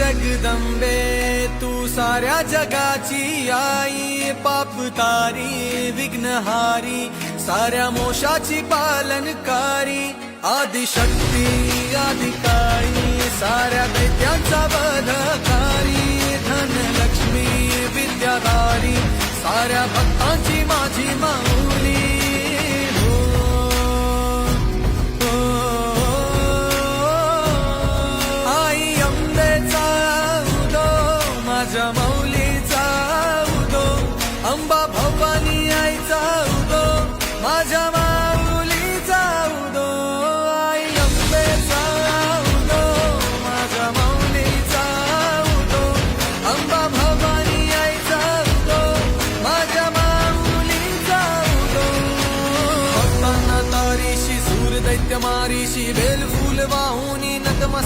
जगदंबे तू साऱ्या जगाची आई, पाप तारी विघ्नहारी साऱ्या मोशाची पालनकारी, आदिशक्ती आदिकाळी साऱ्या दैत्यांचा वधकारी, धनलक्ष्मी विद्याधारी साऱ्या भक्तांची माझी माऊली। आई अंबेचा उदो माझ्या माऊलीचा उदो, अंबा भवानी आईचा उदो माझ्या माऊलीचा उदो। आई अंबेचा उदो माझ्या माऊलीचा उदो, अंबा भवानी आईचा उदो माझ्या माऊलीचा उदो। भक्तांना तारीशी सूर दैत्य मारीशी, बेल फूल वाहुनी नतमस्तक